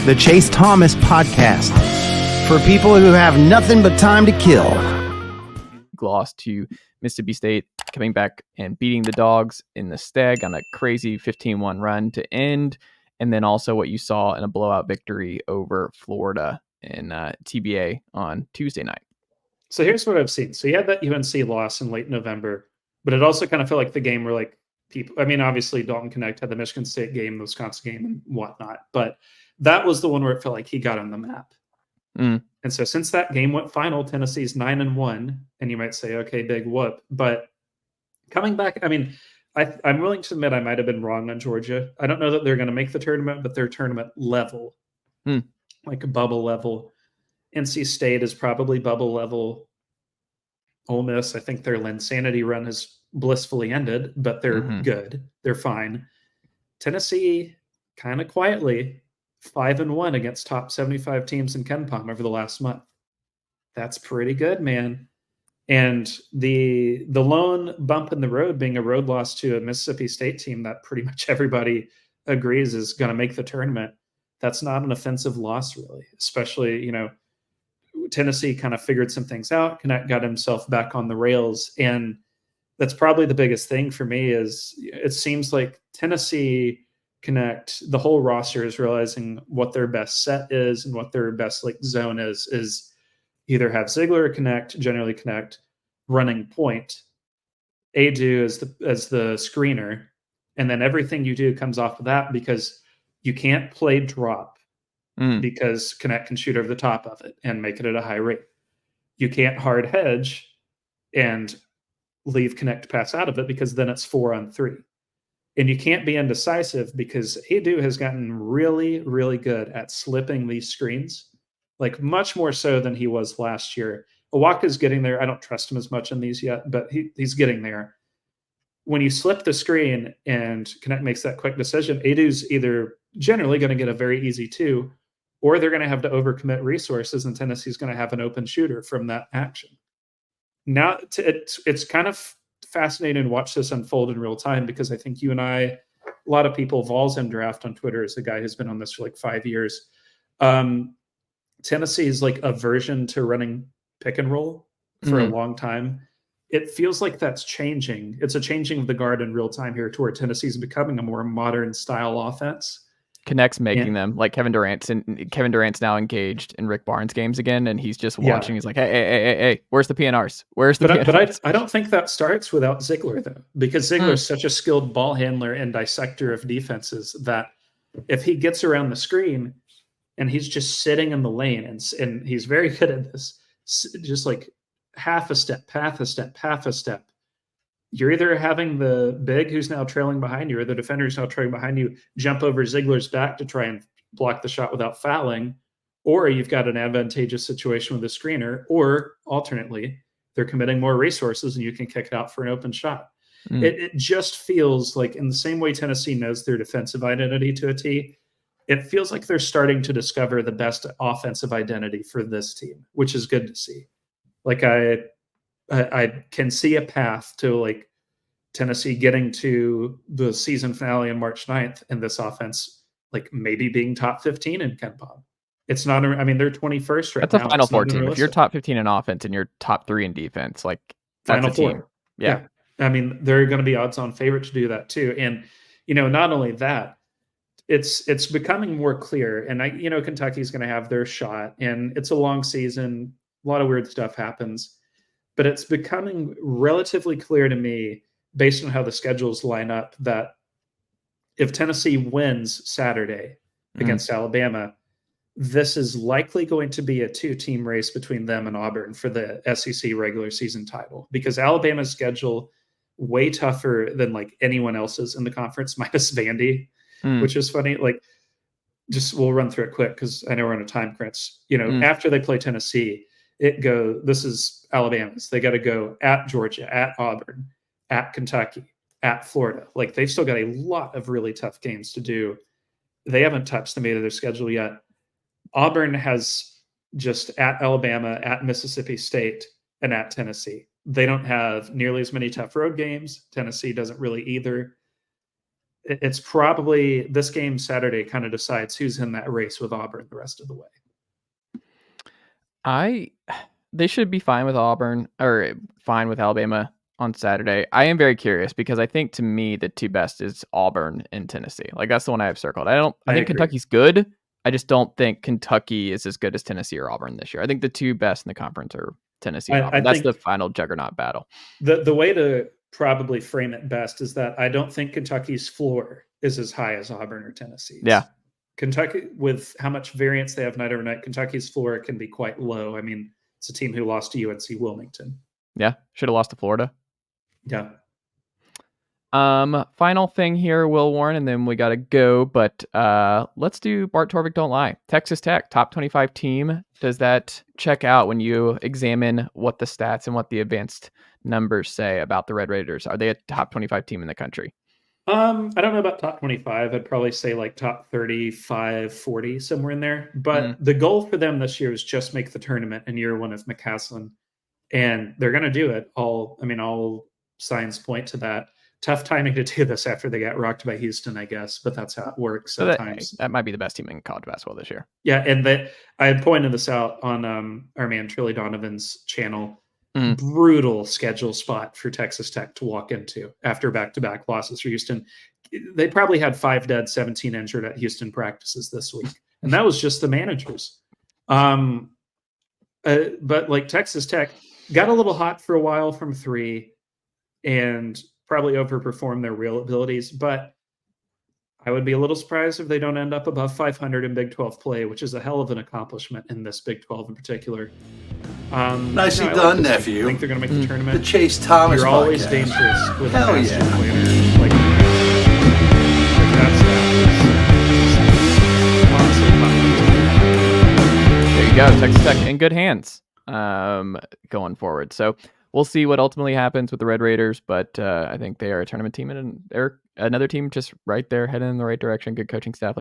the Chase Thomas Podcast, for people who have nothing but time to kill. Lost to Mississippi State, coming back and beating the Dogs in the Steg on a crazy 15-1 run to end, and then also what you saw in a blowout victory over Florida in TBA on Tuesday night. So here's what I've seen. So you had that UNC loss in late November, but it also kind of felt like the game where like people, I mean, obviously Dalton Knecht had the Michigan State game, the Wisconsin game, and whatnot, but that was the one where it felt like he got on the map. And so since that game went final, Tennessee's 9-1, and you might say, okay, big whoop. But coming back, I mean, I'm willing to admit I might have been wrong on Georgia. I don't know that they're going to make the tournament, but they're tournament level, like a bubble level. NC State is probably bubble level. Ole Miss, I think their Linsanity run has blissfully ended, but they're good. They're fine. Tennessee, kind of quietly, 5-1 against top 75 teams in KenPom over the last month. That's pretty good, man. And the lone bump in the road being a road loss to a Mississippi State team that pretty much everybody agrees is going to make the tournament. That's not an offensive loss, really, especially, you know, Tennessee kind of figured some things out, Knecht got himself back on the rails. And that's probably the biggest thing for me is it seems like Tennessee, Knecht, the whole roster is realizing what their best set is and what their best like zone is either have Ziegler or Knecht, generally Knecht, running point, Aidoo as the screener, and then everything you do comes off of that because you can't play drop because Knecht can shoot over the top of it and make it at a high rate. You can't hard hedge and leave Knecht pass out of it because then it's 4-on-3. And you can't be indecisive because Aidoo has gotten really, really good at slipping these screens, like much more so than he was last year. Awaka's getting there. I don't trust him as much in these yet, but he's getting there. When you slip the screen and Knecht makes that quick decision, Aidoo's either generally going to get a very easy 2, or they're going to have to overcommit resources, and Tennessee's going to have an open shooter from that action. Now, it's kind of fascinating to watch this unfold in real time because I think you and I, a lot of people, Vols and Draft on Twitter is a guy who's been on this for like 5 years. Tennessee is like a version to running pick and roll for a long time. It feels like that's changing. It's a changing of the guard in real time here to where Tennessee's becoming a more modern style offense. Connect's making them like Kevin Durant's now engaged in Rick Barnes games again, and he's just watching. He's like, hey, where's the PNRs? But I don't think that starts without Ziegler though, because Ziegler is such a skilled ball handler and dissector of defenses that if he gets around the screen and he's just sitting in the lane and he's very good at this, just like half a step, you're either having the big who's now trailing behind you or the defender who's now trailing behind you jump over Ziegler's back to try and block the shot without fouling, or you've got an advantageous situation with the screener, or alternately, they're committing more resources and you can kick it out for an open shot. It just feels like in the same way Tennessee knows their defensive identity to a T, it feels like they're starting to discover the best offensive identity for this team, which is good to see. Like I can see a path to like Tennessee getting to the season finale on March 9th and this offense like maybe being top 15 in KenPom. It's not, I mean, they're 21st right now. That's a Final Four team. If you're top 15 in offense and you're top 3 in defense, like that's Final a team. Four. Yeah. I mean, they're going to be odds on favorite to do that too. And, you know, not only that, it's becoming more clear. And Kentucky's going to have their shot and it's a long season. A lot of weird stuff happens. But it's becoming relatively clear to me, based on how the schedules line up, that if Tennessee wins Saturday against Alabama, this is likely going to be a 2-team race between them and Auburn for the SEC regular season title. Because Alabama's schedule way tougher than like anyone else's in the conference, minus Vandy, which is funny. Like, we'll run through it quick because I know we're on a time crunch. After they play Tennessee, this is Alabama's. They got to go at Georgia, at Auburn, at Kentucky, at Florida. Like they've still got a lot of really tough games to do. They haven't touched the meat of their schedule yet. Auburn has just at Alabama, at Mississippi State, and at Tennessee. They don't have nearly as many tough road games. Tennessee doesn't really either. it's probably this game Saturday kind of decides who's in that race with Auburn the rest of the way. They should be fine with Auburn or fine with Alabama on Saturday. I am very curious because I think to me the two best is Auburn and Tennessee. Like that's the one I have circled. I think agree. Kentucky's good. I just don't think Kentucky is as good as Tennessee or Auburn this year. I think the two best in the conference are Tennessee and Auburn. That's the final juggernaut battle. The way to probably frame it best is that I don't think Kentucky's floor is as high as Auburn or Tennessee's. Yeah. Kentucky, with how much variance they have night over night, Kentucky's floor can be quite low. I mean, it's a team who lost to UNC Wilmington. Yeah, should have lost to Florida. Yeah. Final thing here, Will Warren, and then we got to go. But let's do Bart Torvik Don't Lie. Texas Tech, top 25 team. Does that check out when you examine what the stats and what the advanced numbers say about the Red Raiders? Are they a top 25 team in the country? I don't know about top 25. I'd probably say like top 35, 40, somewhere in there. But the goal for them this year is just make the tournament in year one of McCaslin. And they're going to do it. All signs point to that. Tough timing to do this after they got rocked by Houston, I guess. But that's how it works sometimes. That might be the best team in college basketball this year. Yeah, and I had pointed this out on our man Trilly Donovan's channel. Brutal schedule spot for Texas Tech to walk into after back-to-back losses for Houston. They probably had 5 dead, 17 injured at Houston practices this week. And that was just the managers. But like Texas Tech got a little hot for a while from 3 and probably overperformed their real abilities. But I would be a little surprised if they don't end up above 500 in Big 12 play, which is a hell of an accomplishment in this Big 12 in particular. Nicely done, nephew. I think they're going to make the tournament. The Chase Thomas You're podcast. Always dangerous with Hell a yeah. planner. Like that's There you go. Texas Tech in good hands going forward. So we'll see what ultimately happens with the Red Raiders, but I think they are a tournament team and they're another team just right there heading in the right direction. Good coaching staff.